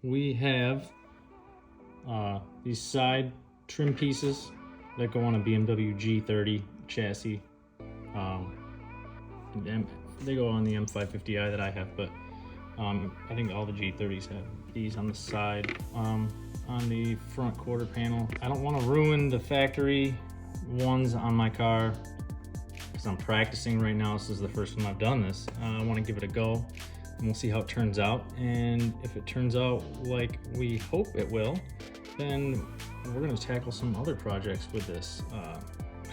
We have these side trim pieces that go on a BMW G30 chassis. They go on the M550i that I have, but I think all the G30s have these on the side. On the front quarter panel, I don't want to ruin the factory ones on my car because I'm practicing right now. This is the first time I've done this. I want to give it a go, and we'll see how it turns out. And if it turns out like we hope it will, then we're going to tackle some other projects with this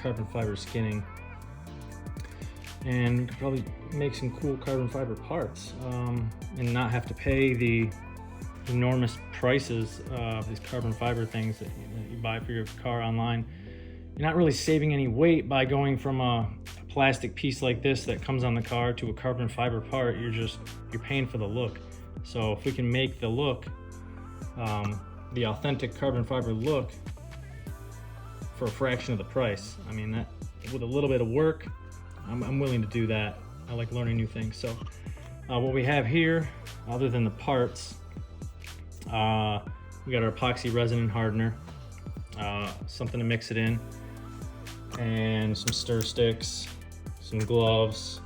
carbon fiber skinning, and we could probably make some cool carbon fiber parts and not have to pay the enormous prices of these carbon fiber things that you buy for your car online. You're not really saving any weight by going from a plastic piece like this that comes on the car to a carbon fiber part. You're paying for the look. So if we can make the look, the authentic carbon fiber look, for a fraction of the price, I mean, that with a little bit of work, I'm willing to do that. I like learning new things. So what we have here, other than the parts, we got our epoxy resin and hardener, something to mix it in, and some stir sticks, some gloves,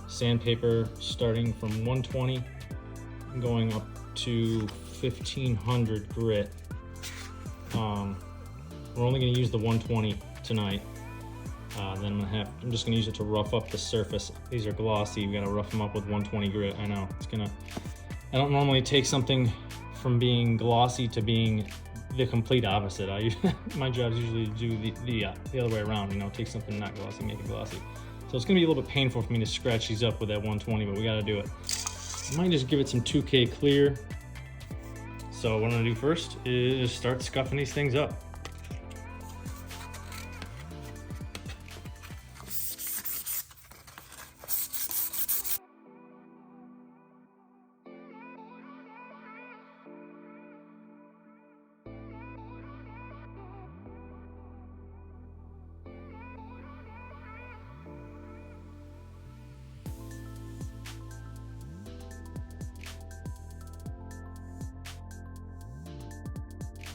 sandpaper starting from 120 and going up to 1500 grit. We're only going to use the 120 tonight. Then I'm just gonna use it to rough up the surface. These are glossy. We gotta rough them up with 120 grit. I know I don't normally take something from being glossy to being the complete opposite. My job is usually to do the other way around. You know, take something not glossy, make it glossy. So it's gonna be a little bit painful for me to scratch these up with that 120, but we gotta do it. I might just give it some 2K clear. So what I'm gonna do first is start scuffing these things up.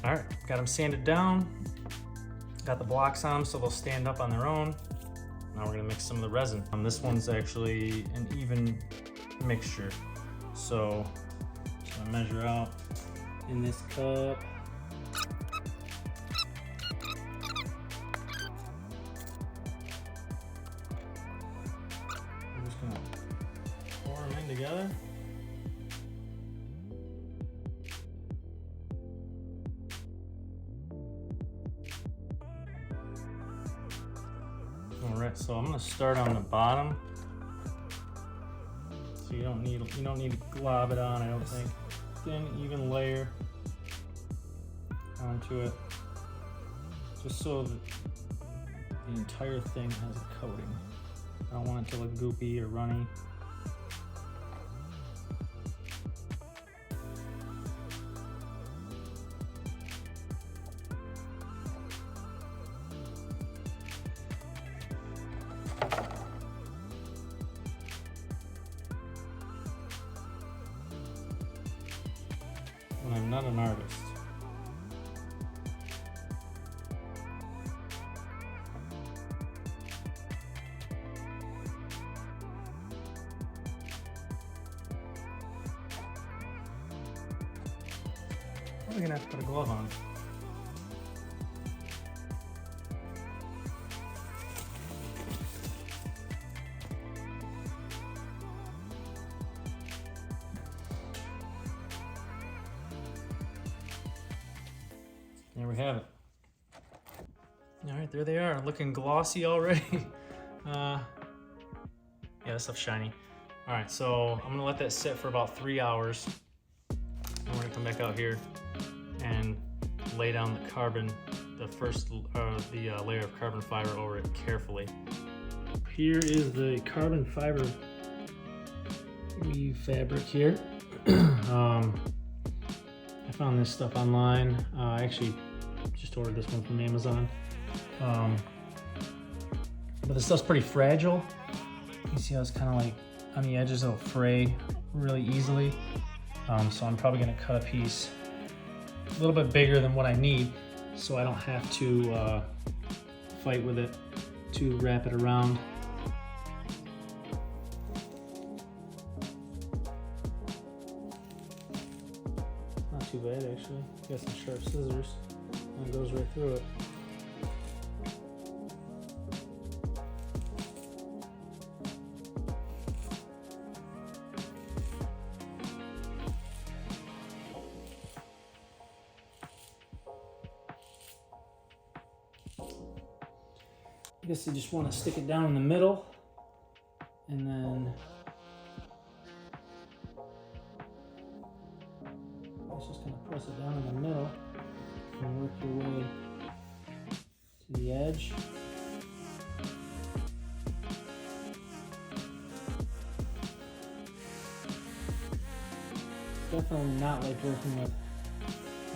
All right, got them sanded down. Got the blocks on them so they'll stand up on their own. Now we're gonna mix some of the resin. This one's actually an even mixture. So I'm gonna measure out in this cup. I'm just gonna pour them in together. All right, so I'm gonna start on the bottom. So you don't need to glob it on, I don't think. Thin, even layer onto it, just so that the entire thing has a coating. I don't want it to look goopy or runny. I'm not an artist. Probably gonna have to put a glove on. There we have it. All right, there they are, looking glossy already. Yeah, that stuff's shiny. All right, so I'm gonna let that sit for about 3 hours. And we're gonna come back out here and lay down the carbon, the first layer of carbon fiber over it carefully. Here is the carbon fiber weave fabric here. I found this stuff online. I actually just ordered this one from Amazon. But the stuff's pretty fragile. You see how it's kind of like on the edges, it'll fray really easily. So I'm probably gonna cut a piece a little bit bigger than what I need, so I don't have to fight with it to wrap it around. Not too bad actually. Got some sharp scissors and it goes right through it. I guess you just want to stick it down in the middle, and then just kind of press it down in the middle and work your way to the edge. Definitely not like working with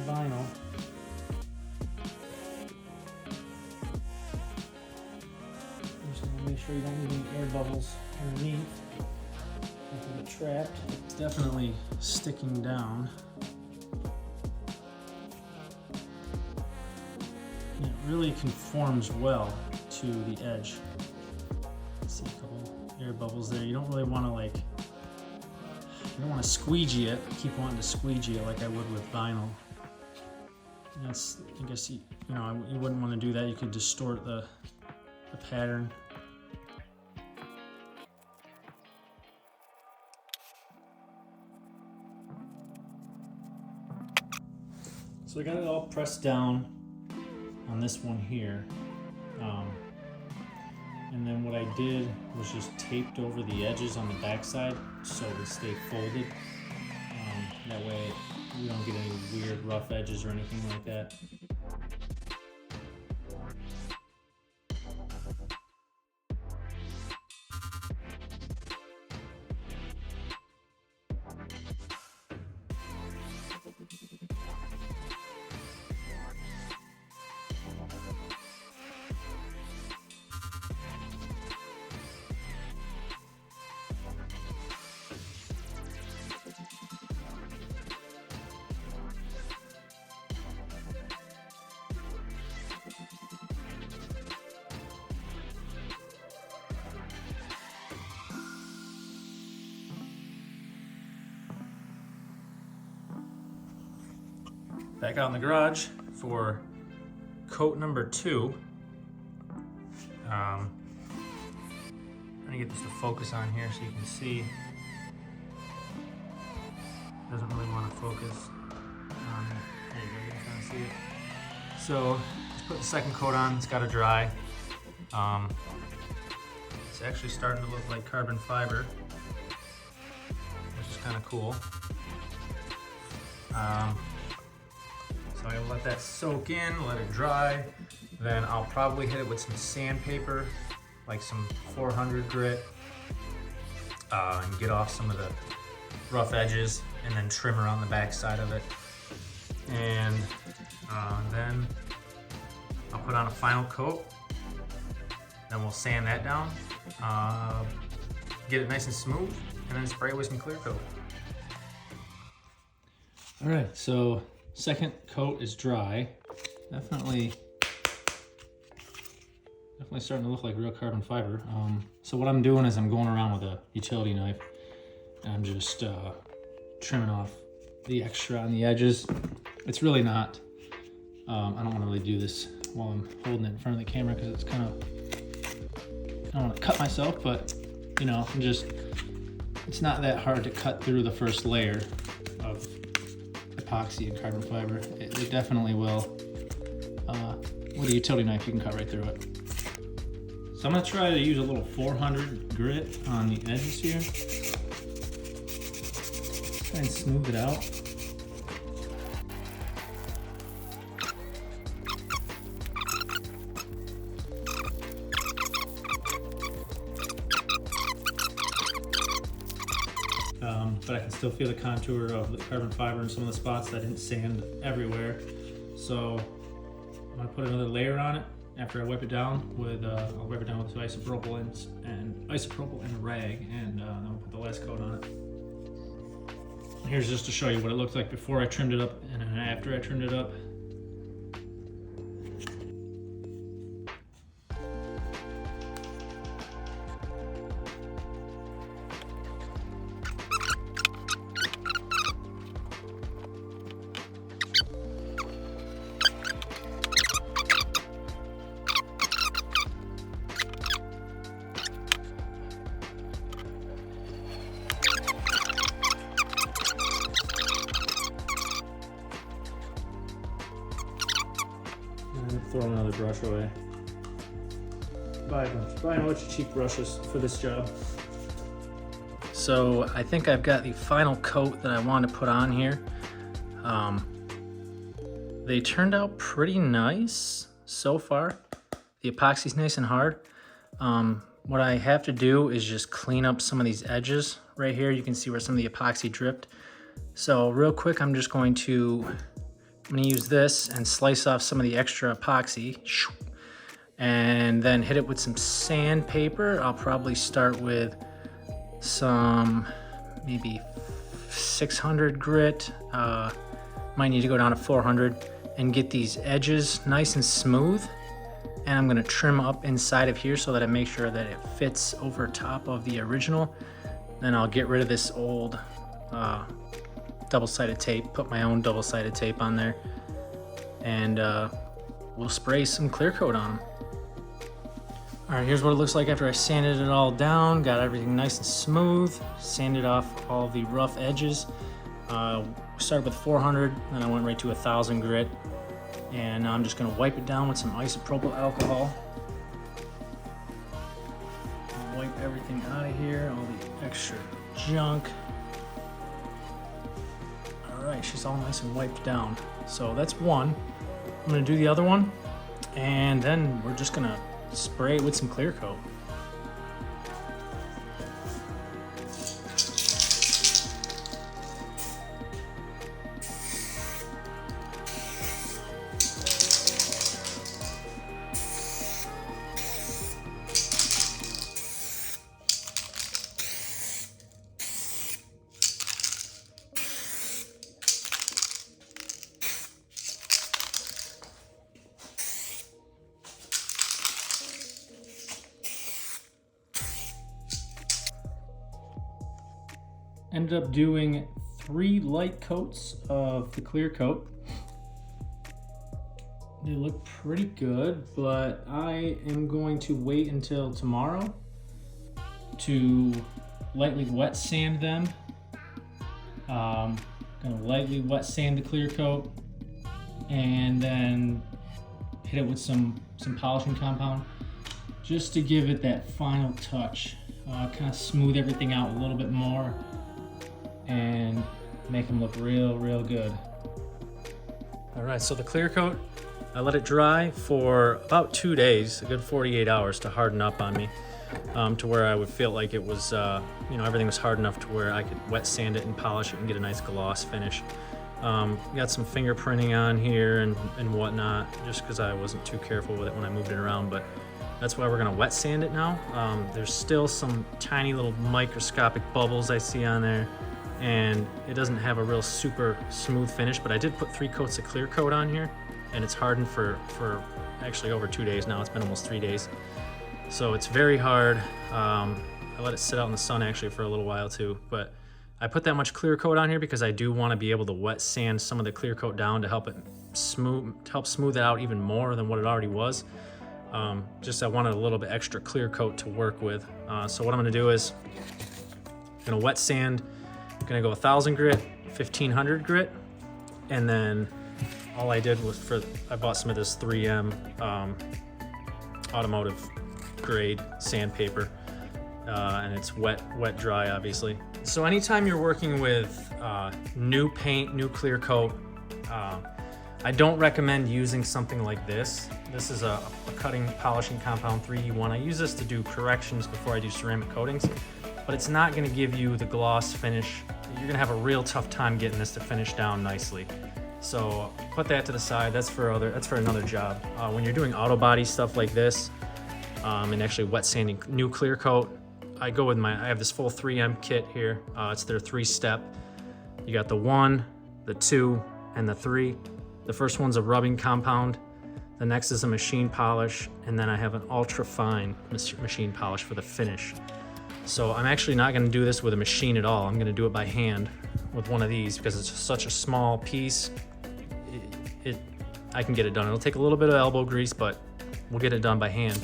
vinyl. Make sure you don't leave any air bubbles underneath. Don't get trapped. It's definitely sticking down. And it really conforms well to the edge. See a couple air bubbles there. You don't really want to you don't want to squeegee it. Keep wanting to squeegee it like I would with vinyl. And that's, I guess you wouldn't want to do that. You could distort the pattern. So I got it all pressed down on this one here. And then what I did was just taped over the edges on the backside so they stay folded. That way we don't get any weird rough edges or anything like that. Back out in the garage for coat number 2. I'm gonna get this to focus on here so you can see. Doesn't really want to focus on it. There you go, you can kind of see it. So let's put the second coat on. It's got to dry. It's actually starting to look like carbon fiber, which is kind of cool. So I'll let that soak in, let it dry. Then I'll probably hit it with some sandpaper, like some 400 grit, and get off some of the rough edges, and then trim around the back side of it. And then I'll put on a final coat. Then we'll sand that down, get it nice and smooth, and then spray it with some clear coat. All right, so second coat is dry. Definitely starting to look like real carbon fiber. So what I'm doing is I'm going around with a utility knife and I'm just trimming off the extra on the edges. It's really not, I don't want to really do this while I'm holding it in front of the camera because it's kind of, I don't want to cut myself, but it's not that hard to cut through the first layer of epoxy and carbon fiber. It definitely will. With a utility knife, you can cut right through it. So I'm gonna try to use a little 400 grit on the edges here. Try and smooth it out. But I can still feel the contour of the carbon fiber in some of the spots that I didn't sand everywhere. So I'm gonna put another layer on it after I wipe it down with I'll wipe it down with isopropyl and a rag, and then we'll put the last coat on it. Here's just to show you what it looked like before I trimmed it up and then after I trimmed it up. Throw another brush away. Buy a bunch of cheap brushes for this job. So I think I've got the final coat that I want to put on here. They turned out pretty nice so far. The epoxy's nice and hard. What I have to do is just clean up some of these edges right here. You can see where some of the epoxy dripped. So real quick, I'm going to use this and slice off some of the extra epoxy and then hit it with some sandpaper. I'll probably start with some maybe 600 grit. Might need to go down to 400 and get these edges nice and smooth. And I'm gonna trim up inside of here so that I make sure that it fits over top of the original. Then I'll get rid of this old double-sided tape, put my own double-sided tape on there, and we'll spray some clear coat on them. All right, here's what it looks like after I sanded it all down, got everything nice and smooth, sanded off all the rough edges. Started with 400, then I went right to 1,000 grit, and now I'm just gonna wipe it down with some isopropyl alcohol. Wipe everything out of here, all the extra junk. All right, she's all nice and wiped down. So that's one. I'm gonna do the other one, and then we're just gonna spray it with some clear coat. Ended up doing 3 light coats of the clear coat. They look pretty good, but I am going to wait until tomorrow to lightly wet sand them. Gonna lightly wet sand the clear coat and then hit it with some polishing compound just to give it that final touch. Kind of smooth everything out a little bit more and make them look real good. All right, so the clear coat, I let it dry for about 2 days, a good 48 hours to harden up on me, to where I would feel like it was, everything was hard enough to where I could wet sand it and polish it and get a nice gloss finish. Got some fingerprinting on here and whatnot, just because I wasn't too careful with it when I moved it around, but that's why we're gonna wet sand it now. There's still some tiny little microscopic bubbles I see on there, and it doesn't have a real super smooth finish, but I did put 3 coats of clear coat on here, and it's hardened for actually over 2 days now. It's been almost 3 days. So it's very hard. I let it sit out in the sun actually for a little while too, but I put that much clear coat on here because I do want to be able to wet sand some of the clear coat down to help smooth it out even more than what it already was. Just I wanted a little bit extra clear coat to work with. So what I'm gonna do is I'm gonna wet sand. I'm gonna go 1,000 grit, 1,500 grit, and then all I did was I bought some of this 3M automotive grade sandpaper, and it's wet dry obviously. So anytime you're working with new paint, new clear coat, I don't recommend using something like this. This is a cutting polishing compound 3D1. I use this to do corrections before I do ceramic coatings, but it's not gonna give you the gloss finish. You're gonna have a real tough time getting this to finish down nicely. So put that to the side. That's for another job. When you're doing auto body stuff like this, and actually wet sanding new clear coat, I have this full 3M kit here. It's their 3-step. You got the 1, the 2, and the 3. The first one's a rubbing compound. The next is a machine polish, and then I have an ultra fine machine polish for the finish. So I'm actually not gonna do this with a machine at all. I'm gonna do it by hand with one of these because it's such a small piece. I can get it done. It'll take a little bit of elbow grease, but we'll get it done by hand.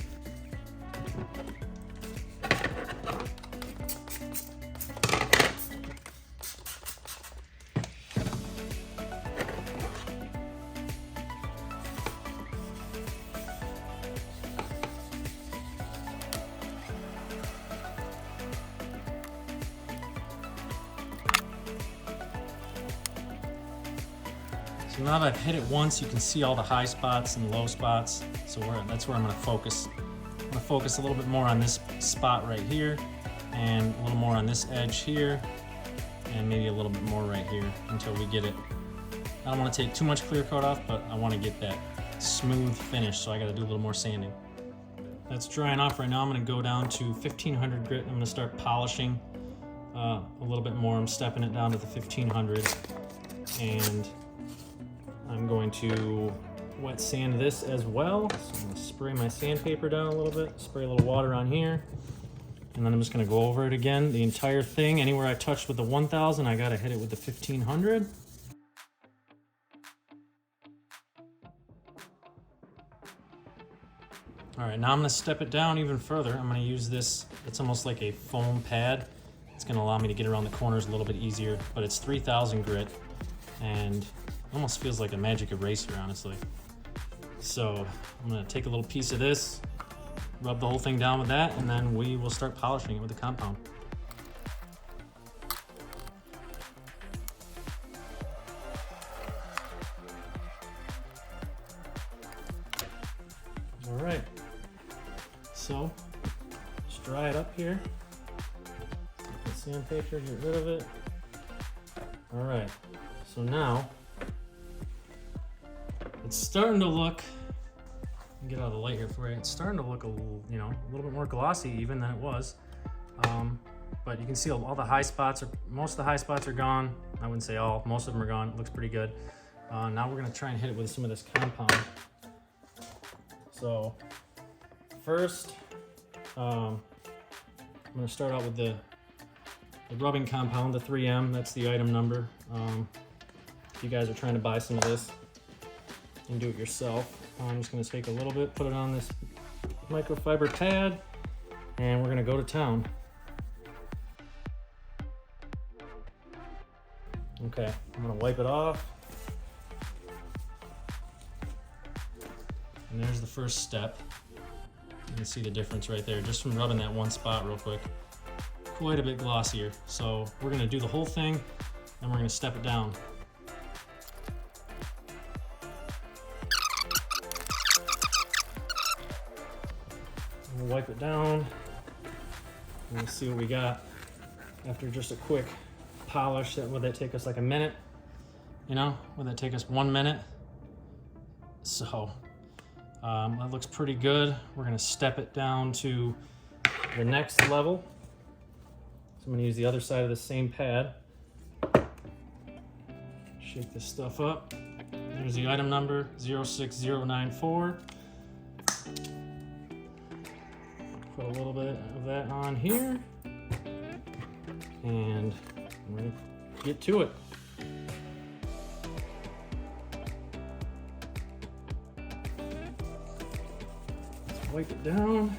So now that I've hit it once, you can see all the high spots and low spots. So that's where I'm gonna focus. I'm gonna focus a little bit more on this spot right here, and a little more on this edge here, and maybe a little bit more right here until we get it. I don't wanna take too much clear coat off, but I wanna get that smooth finish, so I gotta do a little more sanding. That's drying off right now. I'm gonna go down to 1500 grit. I'm gonna start polishing a little bit more. I'm stepping it down to the 1500, and I'm going to wet sand this as well. So I'm gonna spray my sandpaper down a little bit, spray a little water on here, and then I'm just gonna go over it again, the entire thing. Anywhere I touched with the 1000, I gotta hit it with the 1500. All right, now I'm gonna step it down even further. I'm gonna use this, it's almost like a foam pad. It's gonna allow me to get around the corners a little bit easier, but it's 3000 grit, and almost feels like a magic eraser, honestly. So I'm gonna take a little piece of this, rub the whole thing down with that, and then we will start polishing it with the compound. All right, so just dry it up here. Take the sandpaper, get rid of it. All right, so now it's starting to look, get out of the light here for you. It's starting to look a little, a little bit more glossy even than it was. But you can see all the high spots most of the high spots are gone. I wouldn't say all, most of them are gone. It looks pretty good. Now we're gonna try and hit it with some of this compound. So first, I'm gonna start out with the rubbing compound, the 3M, that's the item number. If you guys are trying to buy some of this and do it yourself, I'm just gonna take a little bit, put it on this microfiber pad, and we're gonna go to town. Okay, I'm gonna wipe it off. And there's the first step. You can see the difference right there, just from rubbing that one spot real quick. Quite a bit glossier. So we're gonna do the whole thing, and we're gonna step it down. We'll wipe it down, and we'll see what we got after just a quick polish. Would that take us like a minute? Would that take us 1 minute? So that looks pretty good. We're gonna step it down to the next level. So I'm gonna use the other side of the same pad. Shake this stuff up. There's the item number, 06094. Put a little bit of that on here, and we're gonna get to it. Let's wipe it down.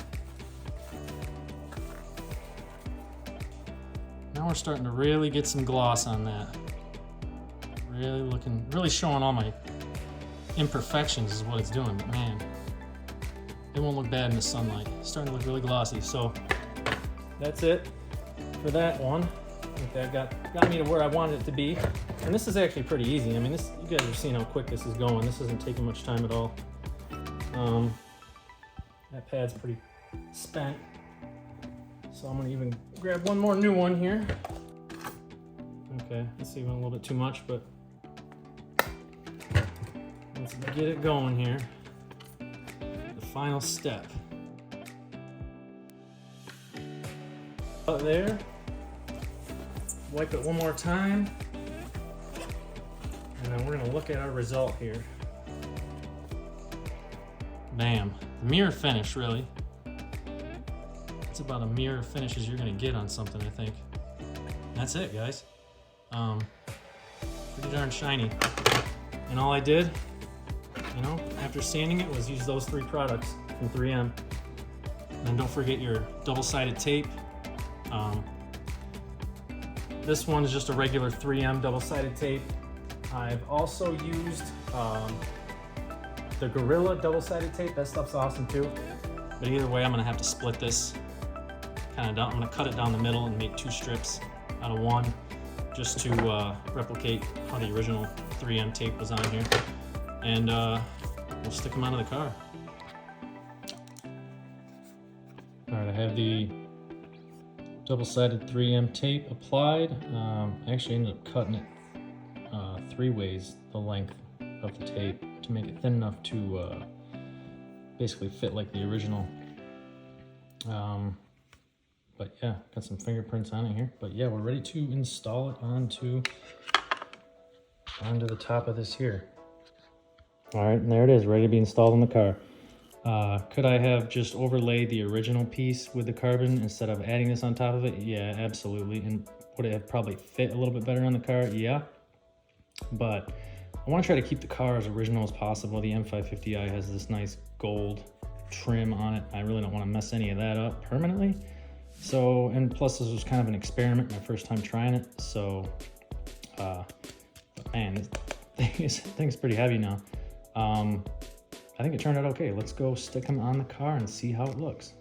Now we're starting to really get some gloss on that. Really showing all my imperfections is what it's doing, but man, it won't look bad in the sunlight. It's starting to look really glossy. So that's it for that one. I think that got me to where I wanted it to be. And this is actually pretty easy. I mean, you guys are seeing how quick this is going. This isn't taking much time at all. That pad's pretty spent. So I'm gonna even grab one more new one here. Okay, that's even a little bit too much, but let's get it going here. The final step. Up there. Wipe it one more time. And then we're gonna look at our result here. Bam, mirror finish, really. It's about a mirror finish as you're gonna get on something, I think. That's it, guys. Pretty darn shiny. And all I did, you know, after sanding it was use those 3 products from 3M. And don't forget your double-sided tape. This one is just a regular 3M double-sided tape. I've also used the Gorilla double-sided tape. That stuff's awesome too. But either way, I'm gonna have to split this kind of down. I'm gonna cut it down the middle and make 2 strips out of 1, just to replicate how the original 3M tape was on here. And we'll stick them onto the car. All right, I have the double-sided 3M tape applied. I actually ended up cutting it 3 ways the length of the tape to make it thin enough to basically fit like the original. But yeah, got some fingerprints on it here. But yeah, we're ready to install it onto the top of this here. All right, and there it is, ready to be installed in the car. Could I have just overlaid the original piece with the carbon instead of adding this on top of it? Yeah, absolutely. And would it have probably fit a little bit better on the car? Yeah. But I want to try to keep the car as original as possible. The M550i has this nice gold trim on it. I really don't want to mess any of that up permanently. So, and plus this was kind of an experiment, my first time trying it. So, but man, this thing's pretty heavy now. I think it turned out okay. Let's go stick them on the car and see how it looks.